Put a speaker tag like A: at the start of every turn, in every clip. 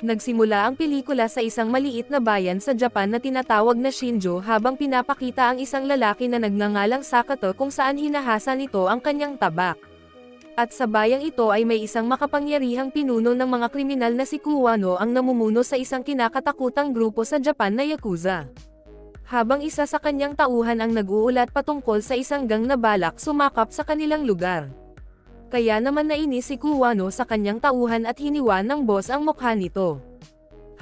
A: Nagsimula ang pelikula sa isang maliit na bayan sa Japan na tinatawag na Shinjo habang pinapakita ang isang lalaki na nagngangalang Sakato kung saan hinahasa nito ang kanyang tabak. At sa bayang ito ay may isang makapangyarihang pinuno ng mga kriminal na si Kuwano ang namumuno sa isang kinakatakutang grupo sa Japan na Yakuza. Habang isa sa kanyang tauhan ang nag-uulat patungkol sa isang gang na balak sumakap sa kanilang lugar. Kaya naman nainis si Kuwano sa kanyang tauhan at hiniwa ng boss ang mukha nito.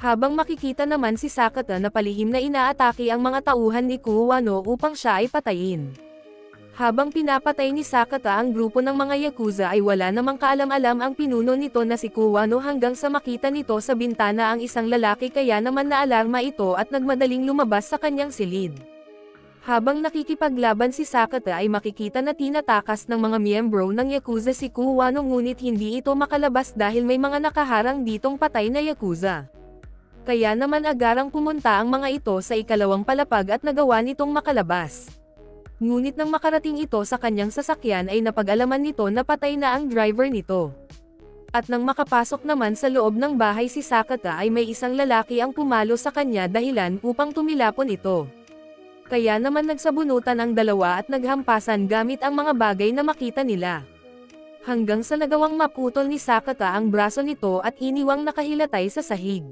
A: Habang makikita naman si Sakata na palihim na inaatake ang mga tauhan ni Kuwano upang siya ay patayin. Habang pinapatay ni Sakata ang grupo ng mga Yakuza ay wala namang kaalam-alam ang pinuno nito na si Kuwano hanggang sa makita nito sa bintana ang isang lalaki kaya naman naalarma ito at nagmadaling lumabas sa kanyang silid. Habang nakikipaglaban si Sakata ay makikita na tinatakas ng mga miyembro ng Yakuza si Kuwano ngunit hindi ito makalabas dahil may mga nakaharang ditong patay na Yakuza. Kaya naman agarang pumunta ang mga ito sa ikalawang palapag at nagawa nitong makalabas. Ngunit nang makarating ito sa kanyang sasakyan ay napag-alaman nito na patay na ang driver nito. At nang makapasok naman sa loob ng bahay si Sakata ay may isang lalaki ang pumalo sa kanya dahilan upang tumilapon ito. Kaya naman nagsabunutan ang dalawa at naghampasan gamit ang mga bagay na makita nila. Hanggang sa nagawang maputol ni Sakata ang braso nito at iniwang nakahilatay sa sahig.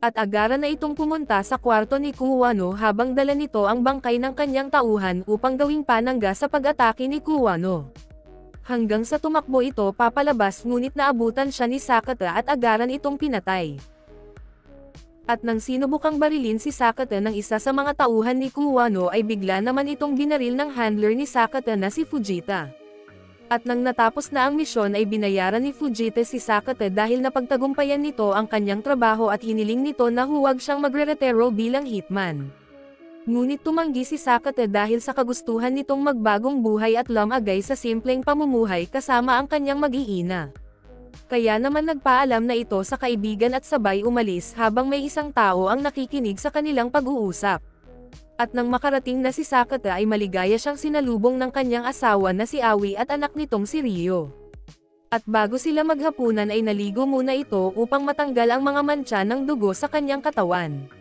A: At agaran na itong pumunta sa kwarto ni Kuwano habang dala nito ang bangkay ng kanyang tauhan upang gawing panangga sa pag-atake ni Kuwano. Hanggang sa tumakbo ito papalabas ngunit naabutan siya ni Sakata at agaran itong pinatay. At nang sinubukang barilin si Sakata ng isa sa mga tauhan ni Kuwano ay bigla naman itong binaril ng handler ni Sakata na si Fujita. At nang natapos na ang misyon ay binayaran ni Fujita si Sakata dahil napagtagumpayan nito ang kanyang trabaho at hiniling nito na huwag siyang magre-retiro bilang hitman. Ngunit tumanggi si Sakata dahil sa kagustuhan nitong magbagong buhay at lumagay sa simpleng pamumuhay kasama ang kanyang mag-iina. Kaya naman nagpaalam na ito sa kaibigan at sabay umalis habang may isang tao ang nakikinig sa kanilang pag-uusap. At nang makarating na si Sakata ay maligaya siyang sinalubong ng kanyang asawa na si Aoi at anak nitong si Ryo. At bago sila maghapunan ay naligo muna ito upang matanggal ang mga mantsa ng dugo sa kanyang katawan.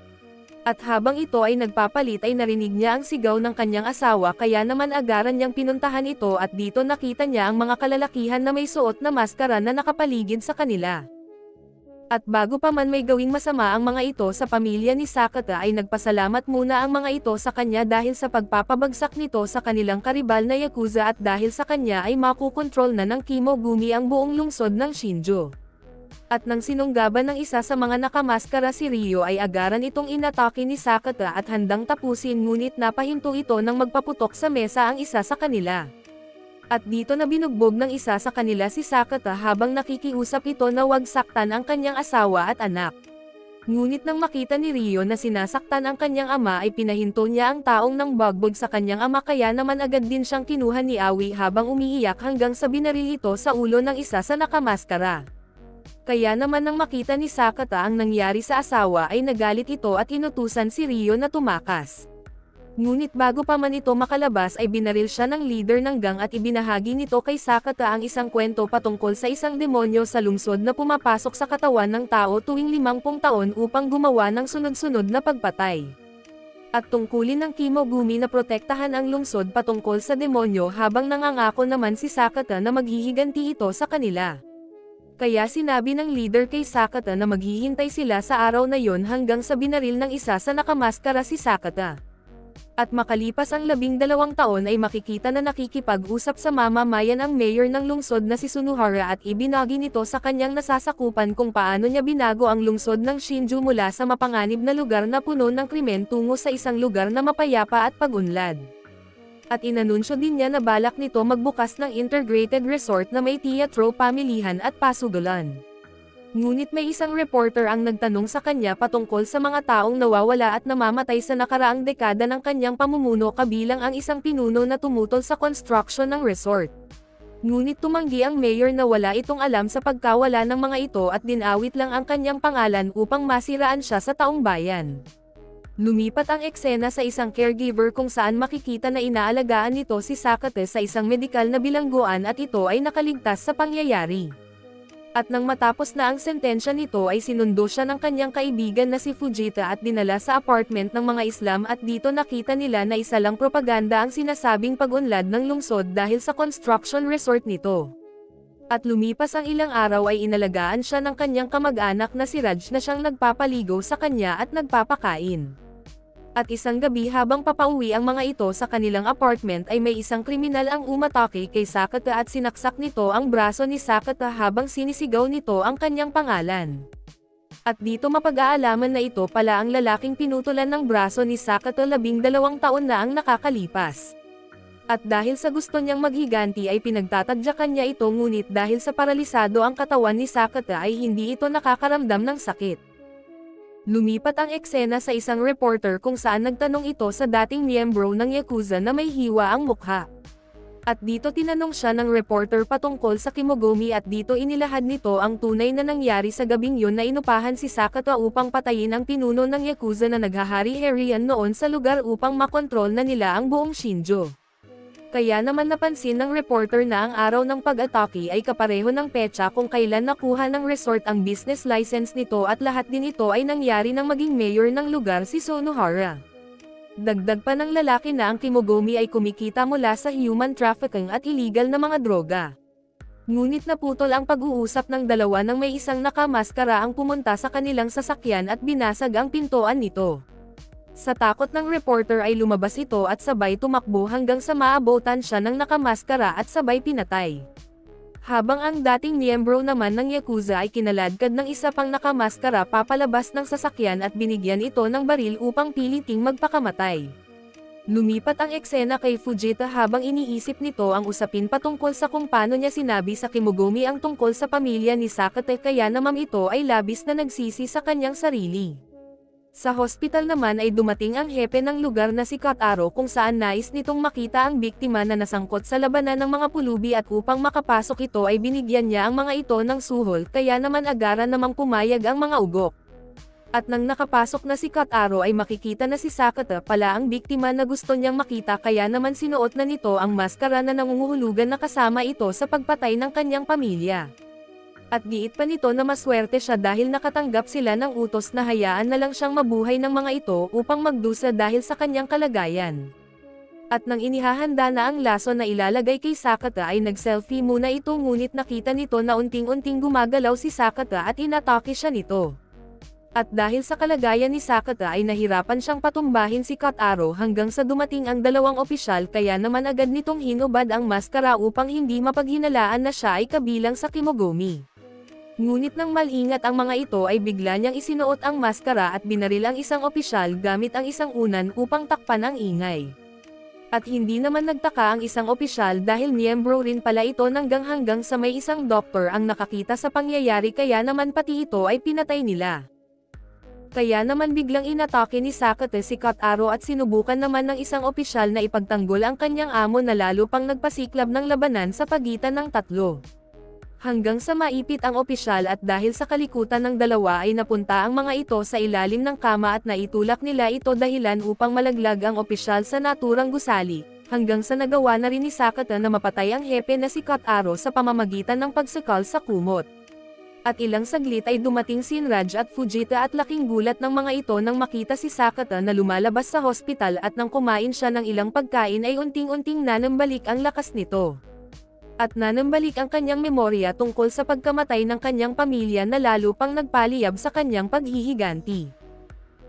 A: At habang ito ay nagpapalit ay narinig niya ang sigaw ng kanyang asawa kaya naman agaran niyang pinuntahan ito at dito nakita niya ang mga kalalakihan na may suot na maskara na nakapaligid sa kanila. At bago pa man may gawing masama ang mga ito sa pamilya ni Sakata ay nagpasalamat muna ang mga ito sa kanya dahil sa pagpapabagsak nito sa kanilang karibal na Yakuza at dahil sa kanya ay makukontrol na ng Kimogumi ang buong lungsod ng Shinjo. At nang sinunggaban ng isa sa mga nakamaskara si Ryo ay agaran itong inatake ni Sakata at handang tapusin ngunit napahinto ito nang magpaputok sa mesa ang isa sa kanila. At dito na binugbog ng isa sa kanila si Sakata habang nakikiusap ito na wag saktan ang kanyang asawa at anak. Ngunit nang makita ni Ryo na sinasaktan ang kanyang ama ay pinahinto niya ang taong nang bagbog sa kanyang ama kaya naman agad din siyang kinuha ni Aoi habang umiiyak hanggang sa binaril ito sa ulo ng isa sa nakamaskara. Kaya naman nang makita ni Sakata ang nangyari sa asawa ay nagalit ito at inutusan si Ryo na tumakas. Ngunit bago pa man ito makalabas ay binaril siya ng leader ng gang at ibinahagi nito kay Sakata ang isang kwento patungkol sa isang demonyo sa lungsod na pumapasok sa katawan ng tao tuwing 50 taon upang gumawa ng sunod-sunod na pagpatay. At tungkulin ng Kimogumi na protektahan ang lungsod patungkol sa demonyo habang nangangako naman si Sakata na maghihiganti ito sa kanila. Kaya sinabi ng leader kay Sakata na maghihintay sila sa araw na yon hanggang sa binaril ng isa sa nakamaskara si Sakata. At makalipas ang 12 taon ay makikita na nakikipag-usap sa mamamayan ang mayor ng lungsod na si Sunohara at ibinagi nito sa kanyang nasasakupan kung paano niya binago ang lungsod ng Shinju mula sa mapanganib na lugar na puno ng krimen tungo sa isang lugar na mapayapa at pag-unlad. At inanunsyo din niya na balak nito magbukas ng integrated resort na may teatro, pamilihan at pasugalan. Ngunit may isang reporter ang nagtanong sa kanya patungkol sa mga taong nawawala at namamatay sa nakaraang dekada ng kanyang pamumuno kabilang ang isang pinuno na tumutol sa construction ng resort. Ngunit tumanggi ang mayor na wala itong alam sa pagkawala ng mga ito at dinawit lang ang kanyang pangalan upang masiraan siya sa taong bayan. Lumipat ang eksena sa isang caregiver kung saan makikita na inaalagaan nito si Sakata sa isang medikal na bilangguan at ito ay nakaligtas sa pangyayari. At nang matapos na ang sentensya nito ay sinundo siya ng kanyang kaibigan na si Fujita at dinala sa apartment ng mga Islam at dito nakita nila na isa lang propaganda ang sinasabing pag-unlad ng lungsod dahil sa construction resort nito. At lumipas ang ilang araw ay inalagaan siya ng kanyang kamag-anak na si Raj na siyang nagpapaligo sa kanya at nagpapakain. At isang gabi habang papauwi ang mga ito sa kanilang apartment ay may isang kriminal ang umatake kay Sakata at sinaksak nito ang braso ni Sakata habang sinisigaw nito ang kanyang pangalan. At dito mapag-aalaman na ito pala ang lalaking pinutulan ng braso ni Sakata 12 taon na ang nakakalipas. At dahil sa gusto niyang maghiganti ay pinagtatadyakan niya ito ngunit dahil sa paralisado ang katawan ni Sakata ay hindi ito nakakaramdam ng sakit. Lumipat ang eksena sa isang reporter kung saan nagtanong ito sa dating miyembro ng Yakuza na may hiwa ang mukha. At dito tinanong siya ng reporter patungkol sa Kimogumi at dito inilahad nito ang tunay na nangyari sa gabing yun na inupahan si Sakata upang patayin ang pinuno ng Yakuza na naghahari-harian noon sa lugar upang makontrol na nila ang buong Shinjo. Kaya naman napansin ng reporter na ang araw ng pag-atake ay kapareho ng petsa kung kailan nakuha ng resort ang business license nito at lahat din ito ay nangyari nang maging mayor ng lugar si Sonohara. Dagdag pa ng lalaki na ang Kimogumi ay kumikita mula sa human trafficking at illegal na mga droga. Ngunit naputol ang pag-uusap ng dalawa nang may isang nakamaskara ang pumunta sa kanilang sasakyan at binasag ang pintuan nito. Sa takot ng reporter ay lumabas ito at sabay tumakbo hanggang sa maabutan siya ng nakamaskara at sabay pinatay. Habang ang dating miyembro naman ng Yakuza ay kinaladkad ng isa pang nakamaskara papalabas ng sasakyan at binigyan ito ng baril upang piliting magpakamatay. Lumipat ang eksena kay Fujita habang iniisip nito ang usapin patungkol sa kung paano niya sinabi sa Kimogumi ang tungkol sa pamilya ni Sakata kaya naman ito ay labis na nagsisi sa kanyang sarili. Sa hospital naman ay dumating ang hepe ng lugar na si Kotaro kung saan nais nitong makita ang biktima na nasangkot sa labanan ng mga pulubi at upang makapasok ito ay binigyan niya ang mga ito ng suhol kaya naman agaran namang pumayag ang mga ugok. At nang nakapasok na si Kotaro ay makikita na si Sakata pala ang biktima na gusto niyang makita kaya naman sinuot na nito ang maskara na nangunguhulugan na kasama ito sa pagpatay ng kanyang pamilya. At giit pa nito na maswerte siya dahil nakatanggap sila ng utos na hayaan na lang siyang mabuhay ng mga ito upang magdusa dahil sa kanyang kalagayan. At nang inihahanda na ang laso na ilalagay kay Sakata ay nag-selfie muna ito ngunit nakita nito na unting-unting gumagalaw si Sakata at inatake siya nito. At dahil sa kalagayan ni Sakata ay nahirapan siyang patumbahin si Kotaro hanggang sa dumating ang dalawang opisyal kaya naman agad nitong hinubad ang maskara upang hindi mapaghinalaan na siya ay kabilang sa Kimogumi. Ngunit nang malingat ang mga ito ay bigla niyang isinuot ang maskara at binaril ang isang opisyal gamit ang isang unan upang takpan ang ingay. At hindi naman nagtaka ang isang opisyal dahil miyembro rin pala ito hanggang sa may isang doktor ang nakakita sa pangyayari kaya naman pati ito ay pinatay nila. Kaya naman biglang inatake ni Sakata si Kotaro at sinubukan naman ng isang opisyal na ipagtanggol ang kanyang amo na lalo pang nagpasiklab ng labanan sa pagitan ng tatlo. Hanggang sa maipit ang opisyal at dahil sa kalikutan ng dalawa ay napunta ang mga ito sa ilalim ng kama at naitulak nila ito dahilan upang malaglag ang opisyal sa naturang gusali, hanggang sa nagawa na rin ni Sakata na mapatay ang hepe na si Kotaro sa pamamagitan ng pagsakal sa kumot. At ilang saglit ay dumating si Raj at Fujita at laking gulat ng mga ito nang makita si Sakata na lumalabas sa hospital at nang kumain siya ng ilang pagkain ay unting-unting nanambalik ang lakas nito. At nanambalik ang kanyang memorya tungkol sa pagkamatay ng kanyang pamilya na lalo pang nagpaliyab sa kanyang paghihiganti.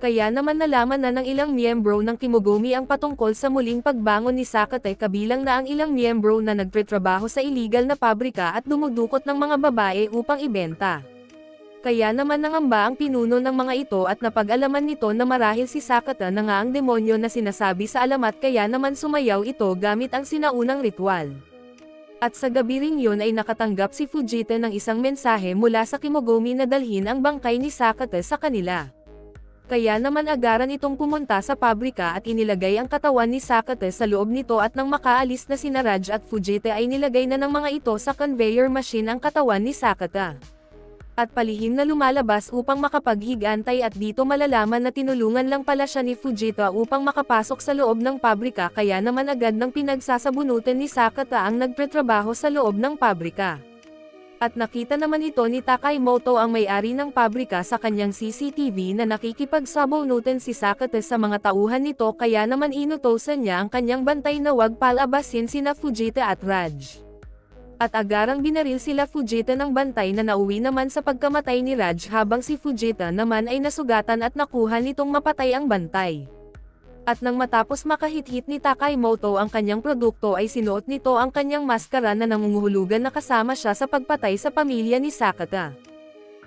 A: Kaya naman nalaman na ng ilang miyembro ng Kimogumi ang patungkol sa muling pagbangon ni Sakata kabilang na ang ilang miyembro na nagtatrabaho sa iligal na pabrika at dumudukot ng mga babae upang ibenta. Kaya naman nangamba ang pinuno ng mga ito at napag-alaman nito na marahil si Sakata na nga ang demonyo na sinasabi sa alamat kaya naman sumayaw ito gamit ang sinaunang ritual. At sa gabi ring yun ay nakatanggap si Fujita ng isang mensahe mula sa Kimogumi na dalhin ang bangkay ni Sakata sa kanila. Kaya naman agaran itong pumunta sa pabrika at inilagay ang katawan ni Sakata sa loob nito at nang makaalis na sina Raj at Fujita ay nilagay na ng mga ito sa conveyor machine ang katawan ni Sakata. At palihim na lumalabas upang makapaghigantay at dito malalaman na tinulungan lang pala siya ni Fujita upang makapasok sa loob ng pabrika kaya naman agad ng pinagsasabunutan ni Sakata ang nagtatrabaho sa loob ng pabrika. At nakita naman ito ni Takaymoto ang may-ari ng pabrika sa kanyang CCTV na nakikipagsabunutan si Sakata sa mga tauhan nito kaya naman inutosan niya ang kanyang bantay na wag palabasin sina Fujita at Raj. At agarang binaril sila Fujita ng bantay na nauwi naman sa pagkamatay ni Raj habang si Fujita naman ay nasugatan at nakuha nitong mapatay ang bantay. At nang matapos makahit-hit ni Takaymoto ang kanyang produkto ay sinuot nito ang kanyang maskara na nangunguhulugan na kasama siya sa pagpatay sa pamilya ni Sakata.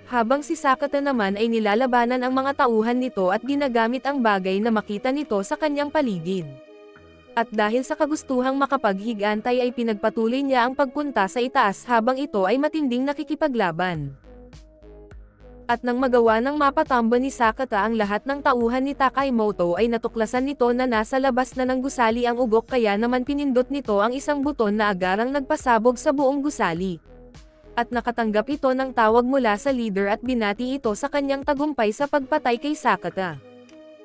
A: Habang si Sakata naman ay nilalabanan ang mga tauhan nito at ginagamit ang bagay na makita nito sa kanyang paligid. At dahil sa kagustuhang makapaghigantay ay pinagpatuloy niya ang pagpunta sa itaas habang ito ay matinding nakikipaglaban. At nang magawa ng mapatamba ni Sakata ang lahat ng tauhan ni Takaymoto ay natuklasan nito na nasa labas na ng gusali ang ugok kaya naman pinindot nito ang isang buton na agarang nagpasabog sa buong gusali. At nakatanggap ito ng tawag mula sa leader at binati ito sa kanyang tagumpay sa pagpatay kay Sakata.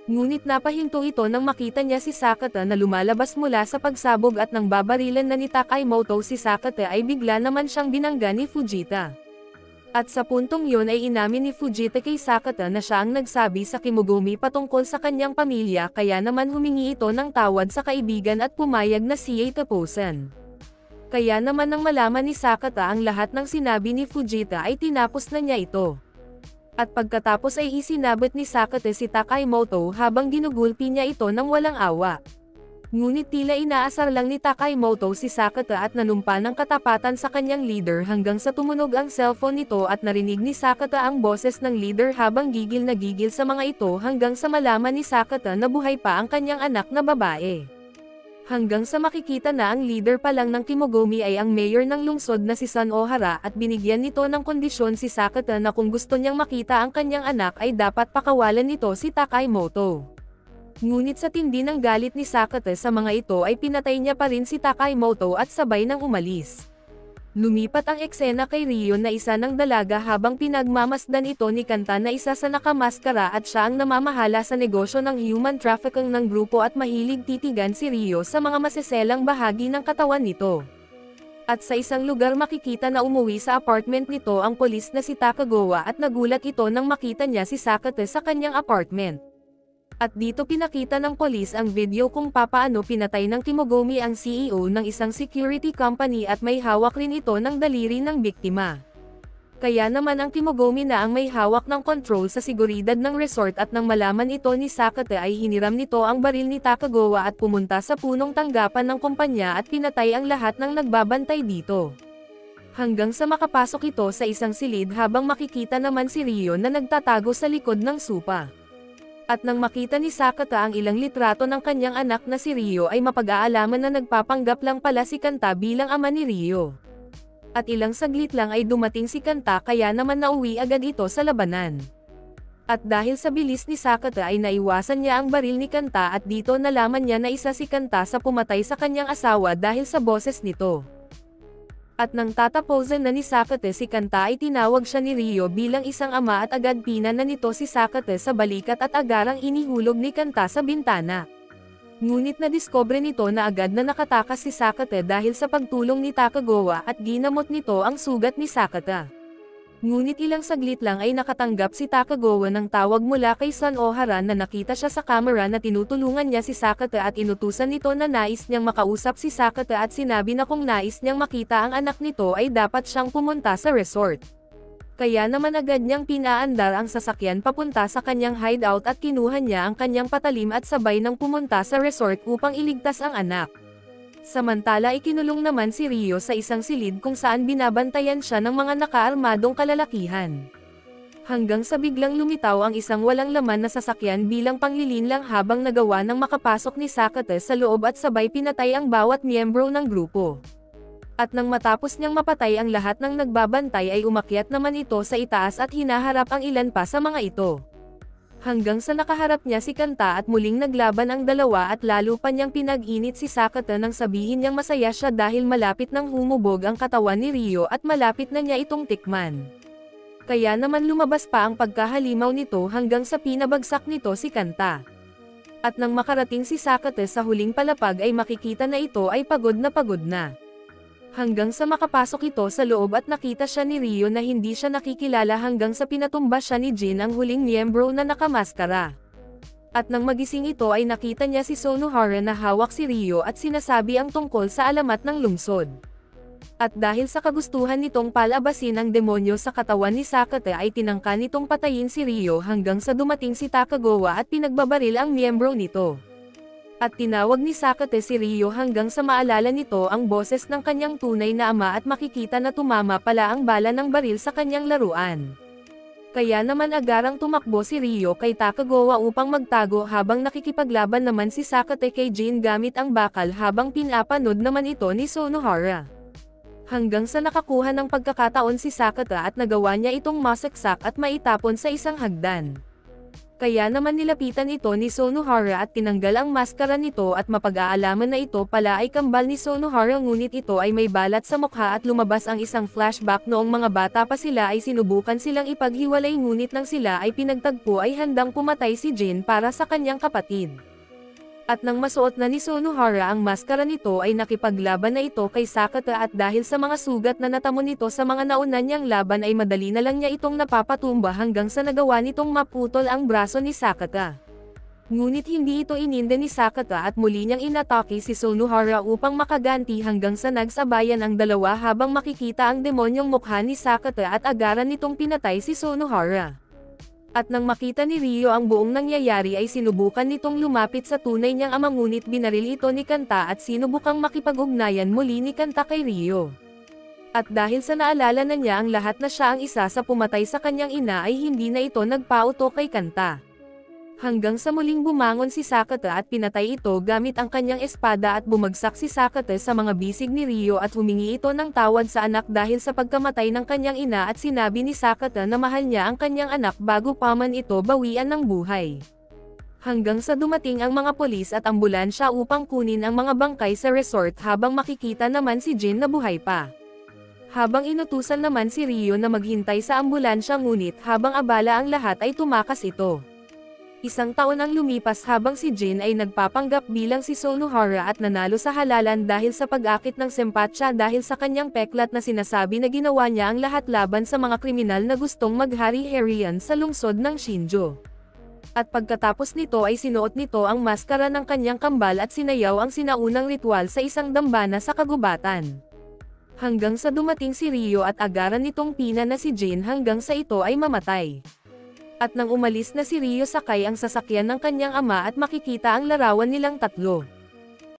A: Ngunit napahinto ito nang makita niya si Sakata na lumalabas mula sa pagsabog at nang babarilan na ni Takaymoto si Sakata ay bigla naman siyang binangga ni Fujita. At sa puntong yun ay inamin ni Fujita kay Sakata na siya ang nagsabi sa Kimogumi patungkol sa kanyang pamilya kaya naman humingi ito ng tawad sa kaibigan at pumayag na siya'y tapusan. Kaya naman nang malaman ni Sakata ang lahat ng sinabi ni Fujita ay tinapos na niya ito. At pagkatapos ay isinabot ni Sakata si Takaymoto habang ginugulpi niya ito ng walang awa. Ngunit tila inaasar lang ni Takaymoto si Sakata at nanumpa ng katapatan sa kanyang leader hanggang sa tumunog ang cellphone nito at narinig ni Sakata ang boses ng leader habang gigil na gigil sa mga ito hanggang sa malaman ni Sakata na buhay pa ang kanyang anak na babae. Hanggang sa makikita na ang leader pa lang ng Kimogumi ay ang mayor ng lungsod na si Sun Ohara at binigyan nito ng kondisyon si Sakata na kung gusto niyang makita ang kanyang anak ay dapat pakawalan nito si Takaymoto. Ngunit sa tindi ng galit ni Sakata sa mga ito ay pinatay niya pa rin si Takaymoto at sabay nang umalis. Lumipat ang eksena kay Ryo na isa ng dalaga habang pinagmamasdan ito ni Kanta na isa sa nakamaskara at siya ang namamahala sa negosyo ng human trafficking ng grupo at mahilig titigan si Ryo sa mga maseselang bahagi ng katawan nito. At sa isang lugar makikita na umuwi sa apartment nito ang polis na si Takagawa at nagulat ito nang makita niya si Sakata sa kanyang apartment. At dito pinakita ng polis ang video kung papaano pinatay ng Kimogumi ang CEO ng isang security company at may hawak rin ito ng daliri ng biktima. Kaya naman ang Kimogumi na ang may hawak ng control sa seguridad ng resort at nang malaman ito ni Sakata ay hiniram nito ang baril ni Takagawa at pumunta sa punong tanggapan ng kumpanya at pinatay ang lahat ng nagbabantay dito. Hanggang sa makapasok ito sa isang silid habang makikita naman si Ryo na nagtatago sa likod ng supa. At nang makita ni Sakata ang ilang litrato ng kanyang anak na si Ryo ay mapag-aalaman na nagpapanggap lang pala si Kanta bilang ama ni Ryo. At ilang saglit lang ay dumating si Kanta kaya naman nauwi agad ito sa labanan. At dahil sa bilis ni Sakata ay naiwasan niya ang baril ni Kanta at dito nalaman niya na isa si Kanta sa pumatay sa kanyang asawa dahil sa boses nito. At nang tatapusan na ni Sakata si Kanta ay tinawag siya ni Ryo bilang isang ama at agad pina na nito si Sakata sa balikat at agarang inihulog ni Kanta sa bintana. Ngunit nadiskubre nito na agad na nakatakas si Sakata dahil sa pagtulong ni Takagawa at ginamot nito ang sugat ni Sakata. Ngunit ilang saglit lang ay nakatanggap si Takagawa ng tawag mula kay Sun Ohara na nakita siya sa camera na tinutulungan niya si Sakata at inutusan nito na nais niyang makausap si Sakata at sinabi na kung nais niyang makita ang anak nito ay dapat siyang pumunta sa resort. Kaya naman agad niyang pinaandar ang sasakyan papunta sa kanyang hideout at kinuha niya ang kanyang patalim at sabay nang pumunta sa resort upang iligtas ang anak. Samantala ikinulong naman si Ryo sa isang silid kung saan binabantayan siya ng mga nakaarmadong kalalakihan. Hanggang sa biglang lumitaw ang isang walang laman na sasakyan bilang panglilinlang habang nagawa ng makapasok ni Sakata sa loob at sabay pinatay ang bawat miyembro ng grupo. At nang matapos niyang mapatay ang lahat ng nagbabantay ay umakyat naman ito sa itaas at hinaharap ang ilan pa sa mga ito. Hanggang sa nakaharap niya si Kanta at muling naglaban ang dalawa at lalo pa niyang pinag-init si Sakata nang sabihin niyang masaya siya dahil malapit nang humubog ang katawan ni Ryo at malapit na niya itong tikman. Kaya naman lumabas pa ang pagkahalimaw nito hanggang sa pinabagsak nito si Kanta. At nang makarating si Sakata sa huling palapag ay makikita na ito ay pagod na pagod na. Hanggang sa makapasok ito sa loob at nakita siya ni Ryo na hindi siya nakikilala hanggang sa pinatumba siya ni Jin ang huling miyembro na nakamaskara. At nang magising ito ay nakita niya si Sonohara na hawak si Ryo at sinasabi ang tungkol sa alamat ng lungsod. At dahil sa kagustuhan nitong palabasin ang demonyo sa katawan ni Sakata ay tinangka nitong patayin si Ryo hanggang sa dumating si Takagawa at pinagbabaril ang miyembro nito. At tinawag ni Sakata si Ryo hanggang sa maalala nito ang boses ng kanyang tunay na ama at makikita na tumama pala ang bala ng baril sa kanyang laruan. Kaya naman agarang tumakbo si Ryo kay Takagawa upang magtago habang nakikipaglaban naman si Sakata kay Jin gamit ang bakal habang pinapanood naman ito ni Sonohara. Hanggang sa nakakuha ng pagkakataon si Sakata at nagawa niya itong masaksak at maitapon sa isang hagdan. Kaya naman nilapitan ito ni Sonohara at tinanggal ang maskara nito at mapag-aalaman na ito pala ay kambal ni Sonohara ngunit ito ay may balat sa mukha at lumabas ang isang flashback noong mga bata pa sila ay sinubukan silang ipaghiwalay ngunit nang sila ay pinagtagpo ay handang pumatay si Jin para sa kanyang kapatid. At nang masuot na ni Sonohara ang maskara nito ay nakipaglaban na ito kay Sakata at dahil sa mga sugat na natamo nito sa mga nauna niyang laban ay madali na lang niya itong napapatumba hanggang sa nagawa nitong maputol ang braso ni Sakata. Ngunit hindi ito ininde ni Sakata at muli niyang inatake si Sonohara upang makaganti hanggang sa nagsabayan ang dalawa habang makikita ang demonyong mukha ni Sakata at agaran nitong pinatay si Sonohara. At nang makita ni Ryo ang buong nangyayari ay sinubukan nitong lumapit sa tunay niyang ama ngunit binaril ito ni Kanta at sinubukang makipag-ugnayan muli ni Kanta kay Ryo. At dahil sa naalala na niya ang lahat na siya ang isa sa pumatay sa kanyang ina ay hindi na ito nagpauto kay Kanta. Hanggang sa muling bumangon si Sakata at pinatay ito gamit ang kanyang espada at bumagsak si Sakata sa mga bisig ni Ryo at humingi ito ng tawad sa anak dahil sa pagkamatay ng kanyang ina at sinabi ni Sakata na mahal niya ang kanyang anak bago pa man ito bawian ng buhay. Hanggang sa dumating ang mga polis at ambulansya upang kunin ang mga bangkay sa resort habang makikita naman si Jin na buhay pa. Habang inutusan naman si Ryo na maghintay sa ambulansya ngunit habang abala ang lahat ay tumakas ito. Isang taon ang lumipas habang si Jin ay nagpapanggap bilang si Sonohara at nanalo sa halalan dahil sa pag-akit ng sempatya dahil sa kanyang peklat na sinasabi na ginawa niya ang lahat laban sa mga kriminal na gustong maghari-harian sa lungsod ng Shinjo. At pagkatapos nito ay sinuot nito ang maskara ng kanyang kambal at sinayaw ang sinaunang ritual sa isang dambana sa kagubatan. Hanggang sa dumating si Ryo at agaran nitong pina na si Jin hanggang sa ito ay mamatay. At nang umalis na si Ryo sakay ang sasakyan ng kanyang ama at makikita ang larawan nilang tatlo.